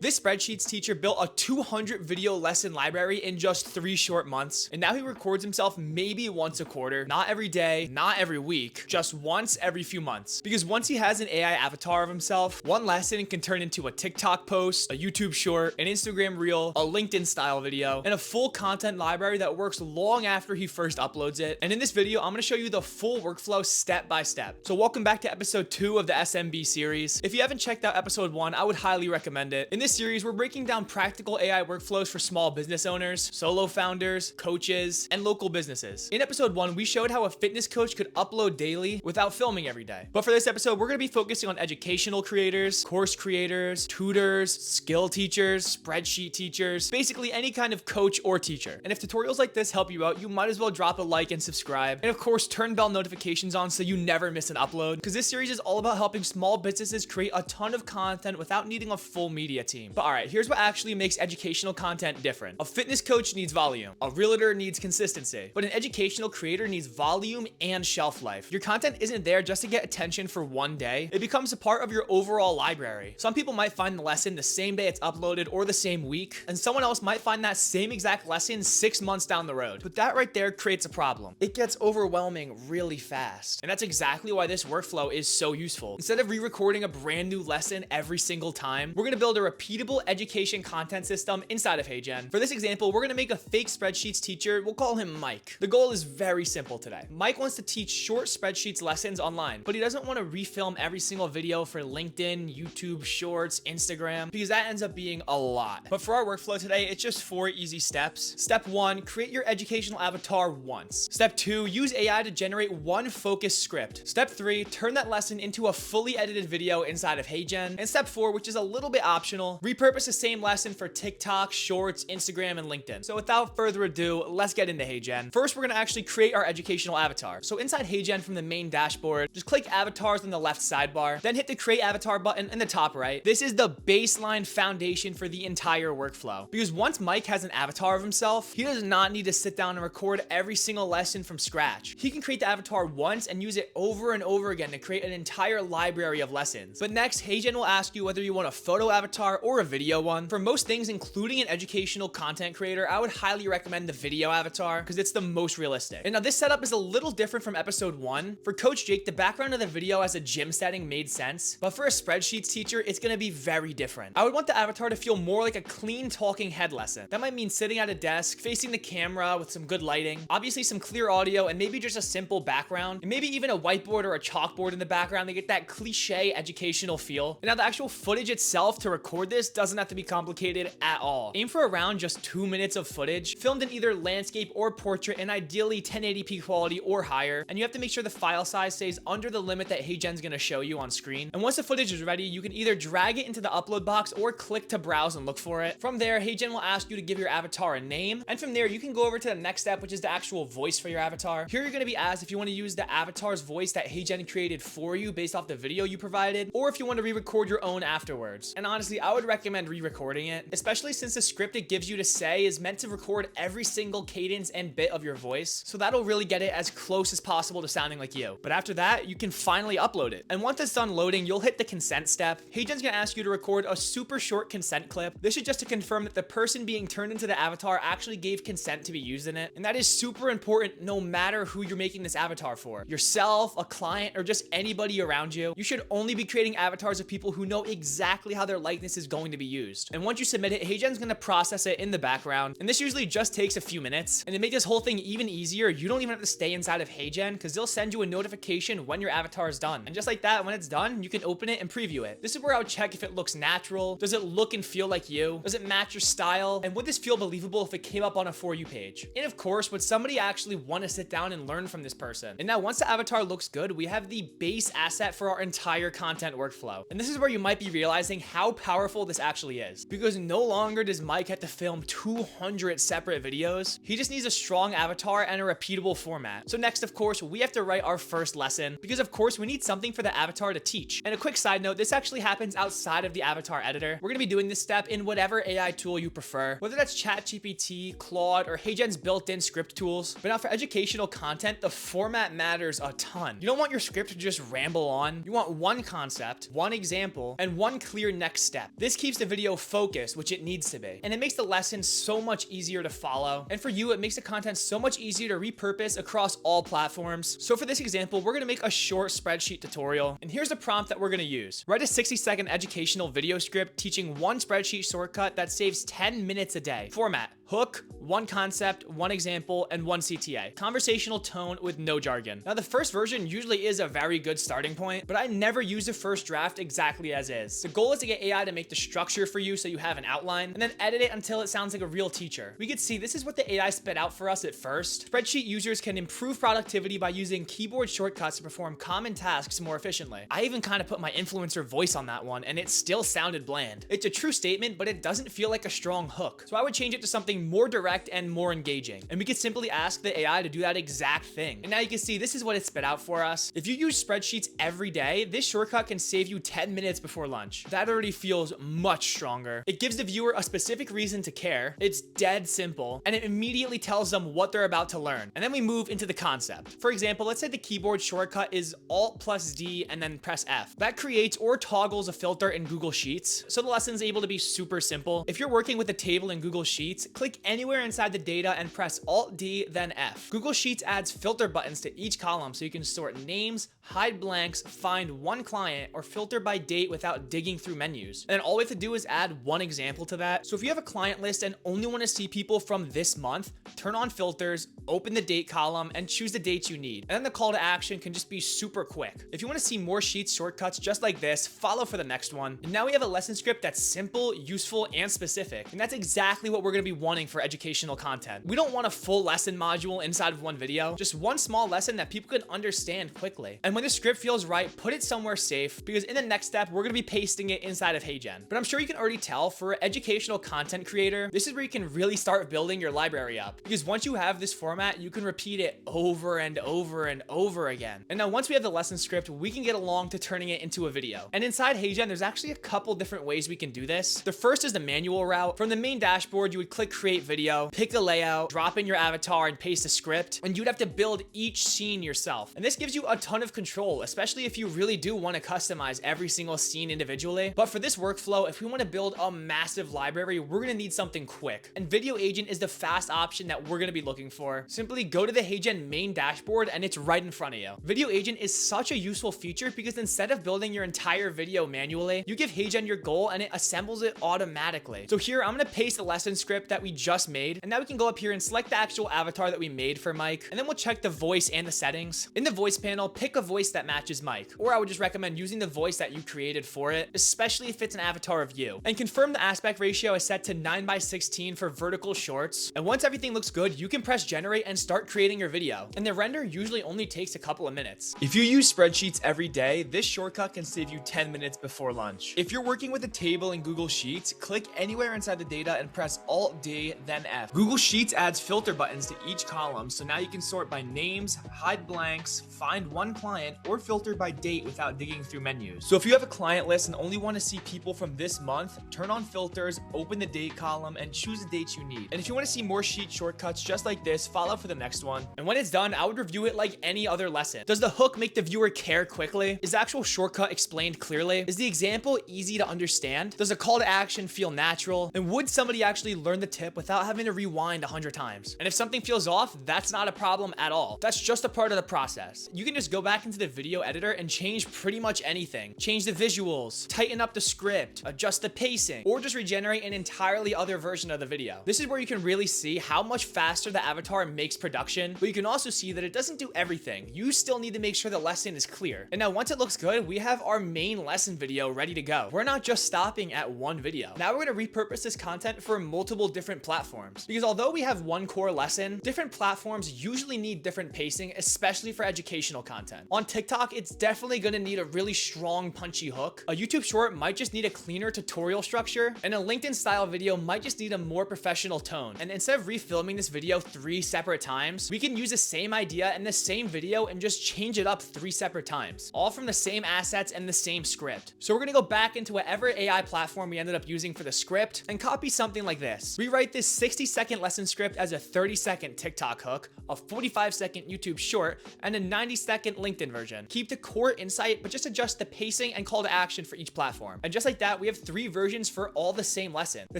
This spreadsheets teacher built a 200 video lesson library in just 3 short months, and now he records himself maybe once a quarter, not every day, not every week, just once every few months. Because once he has an AI avatar of himself, one lesson can turn into a TikTok post, a YouTube short, an Instagram reel, a LinkedIn style video, and a full content library that works long after he first uploads it. And in this video, I'm going to show you the full workflow step by step. So welcome back to episode 2 of the SMB series. If you haven't checked out episode 1, I would highly recommend it. In this series, we're breaking down practical AI workflows for small business owners, solo founders, coaches, and local businesses. In episode 1, we showed how a fitness coach could upload daily without filming every day. But for this episode, we're going to be focusing on educational creators, course creators, tutors, skill teachers, spreadsheet teachers, basically any kind of coach or teacher. And if tutorials like this help you out, you might as well drop a like and subscribe. And of course, turn bell notifications on so you never miss an upload, because this series is all about helping small businesses create a ton of content without needing a full media team. But all right, here's what actually makes educational content different. A fitness coach needs volume. A realtor needs consistency. But an educational creator needs volume and shelf life. Your content isn't there just to get attention for one day. It becomes a part of your overall library. Some people might find the lesson the same day it's uploaded or the same week, and someone else might find that same exact lesson 6 months down the road. But that right there creates a problem. It gets overwhelming really fast. And that's exactly why this workflow is so useful. Instead of re-recording a brand new lesson every single time, we're going to build a repeatable education content system inside of HeyGen. For this example, we're going to make a fake spreadsheets teacher. We'll call him Mike. The goal is very simple today. Mike wants to teach short spreadsheets lessons online, but he doesn't want to refilm every single video for LinkedIn, YouTube Shorts, Instagram, because that ends up being a lot. But for our workflow today, it's just 4 easy steps. Step 1, create your educational avatar once. Step 2, use AI to generate one focused script. Step 3, turn that lesson into a fully edited video inside of HeyGen. And step 4, which is a little bit optional, repurpose the same lesson for TikTok, Shorts, Instagram, and LinkedIn. So without further ado, let's get into HeyGen. First, we're going to actually create our educational avatar. So inside HeyGen from the main dashboard, just click avatars on the left sidebar, then hit the create avatar button in the top right. This is the baseline foundation for the entire workflow. Because once Mike has an avatar of himself, he does not need to sit down and record every single lesson from scratch. He can create the avatar once and use it over and over again to create an entire library of lessons. But next, HeyGen will ask you whether you want a photo avatar or a video one. For most things, including an educational content creator, I would highly recommend the video avatar because it's the most realistic. And now this setup is a little different from episode 1. For Coach Jake, the background of the video as a gym setting made sense, but for a spreadsheets teacher, it's going to be very different. I would want the avatar to feel more like a clean talking head lesson. That might mean sitting at a desk, facing the camera with some good lighting, obviously some clear audio, and maybe just a simple background, and maybe even a whiteboard or a chalkboard in the background to get that cliche educational feel. And now the actual footage itself to record this doesn't have to be complicated at all. Aim for around just 2 minutes of footage, filmed in either landscape or portrait, and ideally 1080p quality or higher. And you have to make sure the file size stays under the limit that HeyGen's going to show you on screen. And once the footage is ready, you can either drag it into the upload box or click to browse and look for it. From there, HeyGen will ask you to give your avatar a name. And from there, you can go over to the next step, which is the actual voice for your avatar. Here, you're going to be asked if you want to use the avatar's voice that HeyGen created for you based off the video you provided, or if you want to re-record your own afterwards. And honestly, I would recommend re-recording it, especially since the script it gives you to say is meant to record every single cadence and bit of your voice. So that'll really get it as close as possible to sounding like you. But after that, you can finally upload it. And once it's done loading, you'll hit the consent step. HeyGen's going to ask you to record a super short consent clip. This is just to confirm that the person being turned into the avatar actually gave consent to be used in it. And that is super important no matter who you're making this avatar for. Yourself, a client, or just anybody around you. You should only be creating avatars of people who know exactly how their likeness is going to be used. And once you submit it, HeyGen's going to process it in the background. And this usually just takes a few minutes. And to make this whole thing even easier, you don't even have to stay inside of HeyGen because they'll send you a notification when your avatar is done. And just like that, when it's done, you can open it and preview it. This is where I would check if it looks natural. Does it look and feel like you? Does it match your style? And would this feel believable if it came up on a For You page? And of course, would somebody actually want to sit down and learn from this person? And now once the avatar looks good, we have the base asset for our entire content workflow. And this is where you might be realizing how powerful this actually is. Because no longer does Mike have to film 200 separate videos. He just needs a strong avatar and a repeatable format. So next, of course, we have to write our first lesson because of course we need something for the avatar to teach. And a quick side note, this actually happens outside of the avatar editor. We're going to be doing this step in whatever AI tool you prefer, whether that's ChatGPT, Claude, or HeyGen's built-in script tools. But now for educational content, the format matters a ton. You don't want your script to just ramble on. You want one concept, one example, and one clear next step. This This keeps the video focused, which it needs to be. And it makes the lesson so much easier to follow. And for you, it makes the content so much easier to repurpose across all platforms. So for this example, we're gonna make a short spreadsheet tutorial. And here's the prompt that we're gonna use. Write a 60-second educational video script teaching one spreadsheet shortcut that saves 10 minutes a day. Format: hook, one concept, one example, and one CTA. Conversational tone with no jargon. Now, the first version usually is a very good starting point, but I never use the first draft exactly as is. The goal is to get AI to make the structure for you so you have an outline, and then edit it until it sounds like a real teacher. We could see this is what the AI spit out for us at first. Spreadsheet users can improve productivity by using keyboard shortcuts to perform common tasks more efficiently. I even kind of put my influencer voice on that one, and it still sounded bland. It's a true statement, but it doesn't feel like a strong hook. So I would change it to something more direct and more engaging. And we could simply ask the AI to do that exact thing. And now you can see this is what it spit out for us. If you use spreadsheets every day, this shortcut can save you 10 minutes before lunch. That already feels much stronger. It gives the viewer a specific reason to care. It's dead simple, and it immediately tells them what they're about to learn. And then we move into the concept. For example, let's say the keyboard shortcut is Alt plus D and then press F. That creates or toggles a filter in Google Sheets, so the lesson's able to be super simple. If you're working with a table in Google Sheets, click anywhere inside the data and press Alt D, then F. Google Sheets adds filter buttons to each column so you can sort names, hide blanks, find one client, or filter by date without digging through menus. And then all we have to do is add one example to that. So if you have a client list and only want to see people from this month, turn on filters, open the date column, and choose the dates you need. And then the call to action can just be super quick. If you want to see more Sheets shortcuts just like this, follow for the next one. And now we have a lesson script that's simple, useful, and specific. And that's exactly what we're going to be wanting for educational content. We don't want a full lesson module inside of one video, just one small lesson that people can understand quickly. And when the script feels right, put it somewhere safe, because in the next step, we're going to be pasting it inside of HeyGen. But I'm sure you can already tell, for an educational content creator, this is where you can really start building your library up, because once you have this format, you can repeat it over and over and over again. And now once we have the lesson script, we can get along to turning it into a video. And inside HeyGen, there's actually a couple different ways we can do this. The first is the manual route. From the main dashboard, you would click create video, pick the layout, drop in your avatar, and paste a script, and you'd have to build each scene yourself. And this gives you a ton of control, especially if you really do want to customize every single scene individually. But for this workflow, if we want to build a massive library, we're going to need something quick. And Video Agent is the fast option that we're going to be looking for. Simply go to the HeyGen main dashboard and it's right in front of you. Video Agent is such a useful feature because instead of building your entire video manually, you give HeyGen your goal and it assembles it automatically. So here, I'm going to paste the lesson script that we just made. And now we can go up here and select the actual avatar that we made for Mike. And then we'll check the voice and the settings. In the voice panel, pick a voice that matches Mike. Or I would just recommend using the voice that you created for it, especially if it's an avatar of you. And confirm the aspect ratio is set to 9:16 for vertical shorts. And once everything looks good, you can press generate and start creating your video. And the render usually only takes a couple of minutes. If you use spreadsheets every day, this shortcut can save you 10 minutes before lunch. If you're working with a table in Google Sheets, click anywhere inside the data and press Alt D, then F. Google Sheets adds filter buttons to each column, so now you can sort by names, hide blanks, find one client, or filter by date without digging through menus. So if you have a client list and only want to see people from this month, turn on filters, open the date column, and choose the dates you need. And if you want to see more sheet shortcuts just like this, follow for the next one. And when it's done, I would review it like any other lesson. Does the hook make the viewer care quickly? Is the actual shortcut explained clearly? Is the example easy to understand? Does the call to action feel natural? And would somebody actually learn the tip without having to rewind 100 times? And if something feels off, that's not a problem at all. That's just a part of the process. You can just go back into the video editor and change pretty much anything. Change the visuals, tighten up the script, adjust the pacing, or just regenerate an entirely other version of the video. This is where you can really see how much faster the avatar makes production, but you can also see that it doesn't do everything. You still need to make sure the lesson is clear. And now once it looks good, we have our main lesson video ready to go. We're not just stopping at one video. Now we're going to repurpose this content for multiple different platforms, because although we have one core lesson, different platforms usually need different pacing, especially for educational content. On TikTok, it's definitely going to need a really strong, punchy hook. A YouTube short might just need a cleaner tutorial structure, and a LinkedIn style video might just need a more professional tone. And instead of refilming this video 3 separate separate times, we can use the same idea in the same video and just change it up 3 separate times, all from the same assets and the same script. So we're gonna go back into whatever AI platform we ended up using for the script and copy something like this. Rewrite this 60-second lesson script as a 30-second TikTok hook, a 45-second YouTube short, and a 90-second LinkedIn version. Keep the core insight, but just adjust the pacing and call to action for each platform. And just like that, we have 3 versions for all the same lesson. The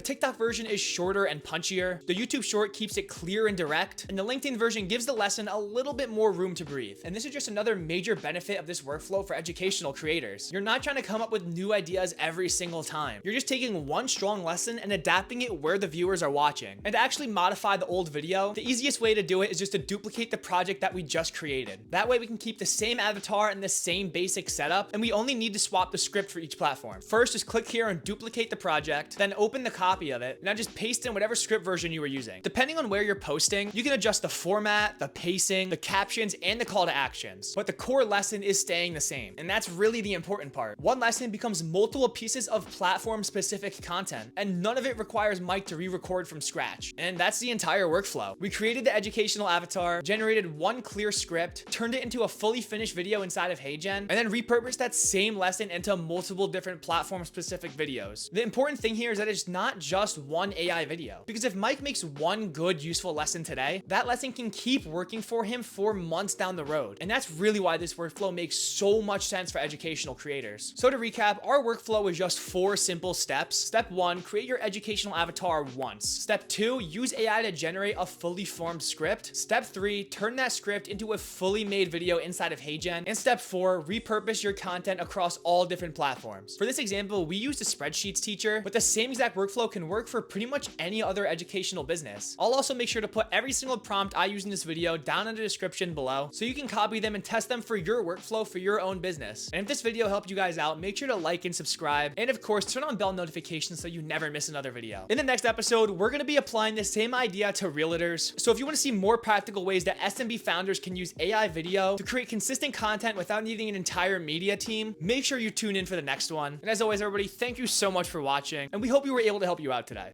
TikTok version is shorter and punchier. The YouTube short keeps it clear and direct. And the LinkedIn version gives the lesson a little bit more room to breathe. And this is just another major benefit of this workflow for educational creators. You're not trying to come up with new ideas every single time. You're just taking one strong lesson and adapting it where the viewers are watching. And to actually modify the old video, the easiest way to do it is just to duplicate the project that we just created. That way we can keep the same avatar and the same basic setup, and we only need to swap the script for each platform. First, just click here and duplicate the project, then open the copy of it. Now just paste in whatever script version you were using. Depending on where you're posting, you can adjust the format, the pacing, the captions, and the call to actions. But the core lesson is staying the same. And that's really the important part. One lesson becomes multiple pieces of platform-specific content, and none of it requires Mike to re-record from scratch. And that's the entire workflow. We created the educational avatar, generated one clear script, turned it into a fully finished video inside of HeyGen, and then repurposed that same lesson into multiple different platform-specific videos. The important thing here is that it's not just one AI video. Because if Mike makes one good, useful lesson today, that lesson can keep working for him for months down the road. And that's really why this workflow makes so much sense for educational creators. So to recap, our workflow is just 4 simple steps. Step 1, create your educational avatar once. Step 2, use AI to generate a fully formed script. Step 3, turn that script into a fully made video inside of HeyGen. And step 4, repurpose your content across all different platforms. For this example, we used a spreadsheets teacher, but the same exact workflow can work for pretty much any other educational business. I'll also make sure to put every single prompt I use in this video down in the description below, so you can copy them and test them for your workflow for your own business. And if this video helped you guys out, make sure to like and subscribe, and of course, turn on bell notifications so you never miss another video. In the next episode, we're gonna be applying the same idea to realtors. So if you wanna see more practical ways that SMB founders can use AI video to create consistent content without needing an entire media team, make sure you tune in for the next one. And as always, everybody, thank you so much for watching, and we hope we were able to help you out today.